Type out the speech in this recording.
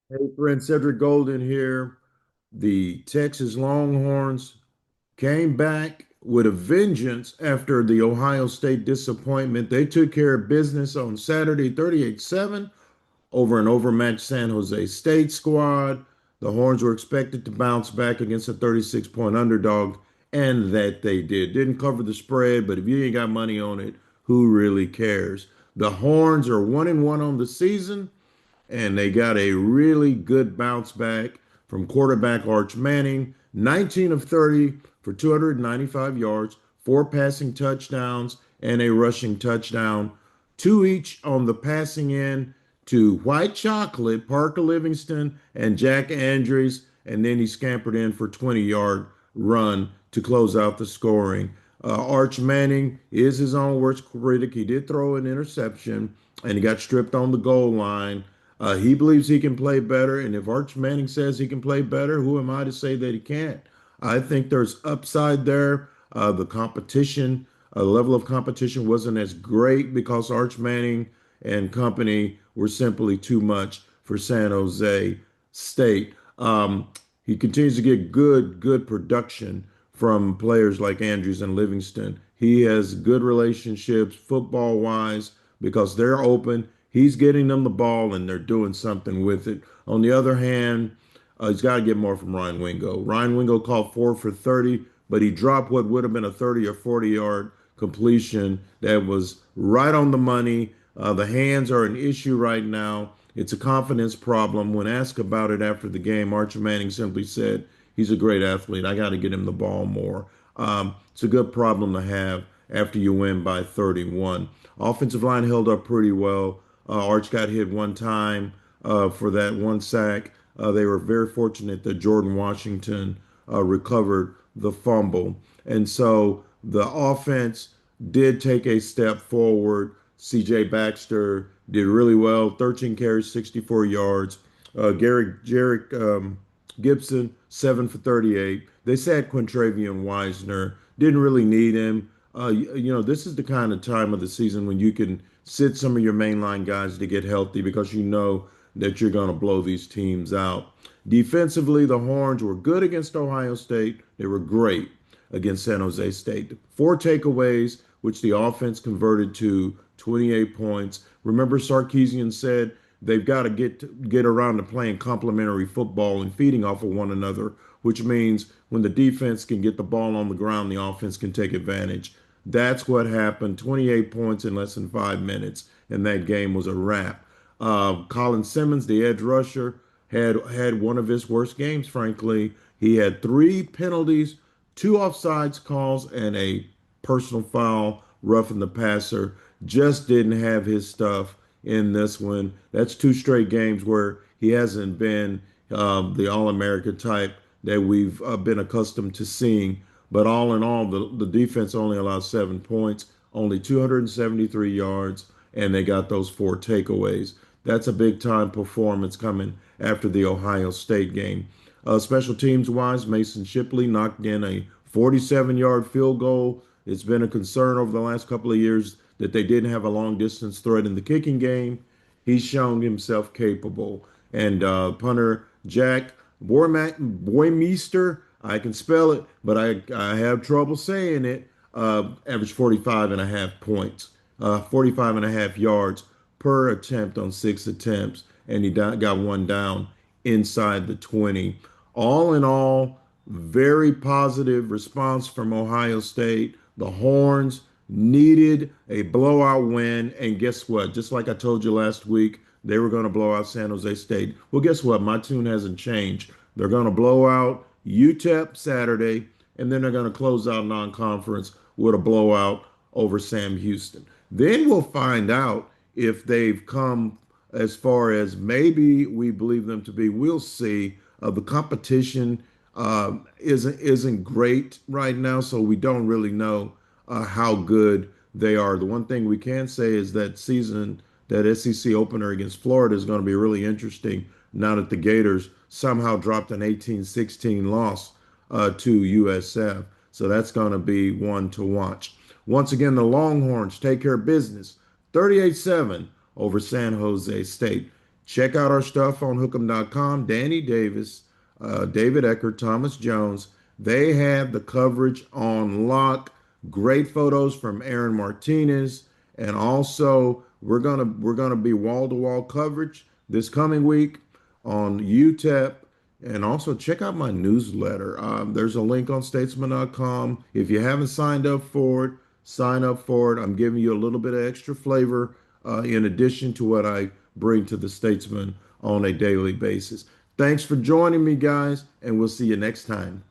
Hey, friend, Cedric Golden here. The Texas Longhorns came back with a vengeance after the Ohio State disappointment. They took care of business on Saturday, 38-7 over an overmatched San Jose State squad. The Horns were expected to bounce back against a 36-point underdog, and that they did. Didn't cover the spread, but if you ain't got money on it, who really cares? The Horns are 1-1 on the season and they got a really good bounce back from quarterback Arch Manning, 19 of 30 for 295 yards, four passing touchdowns, and a rushing touchdown, two each on the passing end to White Chocolate, Parker Livingston, and Jack Andrews, and then he scampered in for 20-yard run to close out the scoring. Arch Manning is his own worst critic. He did throw an interception, and he got stripped on the goal line. He believes he can play better, and if Arch Manning says he can play better, who am I to say that he can't? I think there's upside there. The level of competition wasn't as great because Arch Manning and company were simply too much for San Jose State. He continues to get good production from players like Andrews and Livingston. He has good relationships football wise because they're open. He's getting them the ball and they're doing something with it. On the other hand, he's got to get more from Ryan Wingo. Ryan Wingo caught 4 for 30, but he dropped what would have been a 30 or 40-yard completion that was right on the money. The hands are an issue right now. It's a confidence problem. When asked about it after the game, Archer Manning simply said, he's a great athlete. I got to get him the ball more. It's a good problem to have after you win by 31. Offensive line held up pretty well. Arch got hit one time for that one sack. They were very fortunate that Jordan Washington recovered the fumble. And so the offense did take a step forward. CJ Baxter did really well, 13 carries, 64 yards. Jarek Gibson, 7 for 38. They sat Quintravian Wisner, didn't really need him. This is the kind of time of the season when you can sit some of your mainline guys to get healthy because you know that you're going to blow these teams out. Defensively, the Horns were good against Ohio State. They were great against San Jose State. Four takeaways, which the offense converted to 28 points. Remember, Sarkisian said they've got to get around to playing complementary football and feeding off of one another, which means when the defense can get the ball on the ground, the offense can take advantage. That's what happened. 28 points in less than 5 minutes, and that game was a wrap. Colin Simmons, the edge rusher, had one of his worst games, frankly. He had three penalties, two offsides calls, and a personal foul, roughing the passer. Just didn't have his stuff in this one. That's two straight games where he hasn't been the All-America type that we've been accustomed to seeing. But all in all, the defense only allowed 7 points, only 273 yards, and they got those four takeaways. That's a big time performance coming after the Ohio State game. Special teams wise, Mason Shipley knocked in a 47-yard field goal. It's been a concern over the last couple of years that they didn't have a long distance threat in the kicking game. He's shown himself capable. And punter Jack Boymeister, I can spell it, but I have trouble saying it, averaged 45 and a half points, 45 and a half yards per attempt on 6 attempts, and he got one down inside the 20. All in all, very positive response from Ohio State. The Horns needed a blowout win, and guess what? Just like I told you last week, they were going to blow out San Jose State. Well, guess what? My tune hasn't changed. They're going to blow out UTEP Saturday, and then they're going to close out non-conference with a blowout over Sam Houston. Then we'll find out if they've come as far as maybe we believe them to be. We'll see. The competition isn't great right now, so we don't really know how good they are. The one thing we can say is that SEC opener against Florida is going to be really interesting now that the Gators somehow dropped an 18-16 loss to USF. So that's going to be one to watch. Once again, the Longhorns take care of business 38-7 over San Jose State. Check out our stuff on hook'em.com. Danny Davis, David Eckert, Thomas Jones. They have the coverage on lock. Great photos from Aaron Martinez. And also we're gonna be wall-to-wall coverage this coming week on UTEP. And also check out my newsletter. There's a link on statesman.com. If you haven't signed up for it, sign up for it. I'm giving you a little bit of extra flavor in addition to what I bring to the Statesman on a daily basis. Thanks for joining me, guys, and we'll see you next time.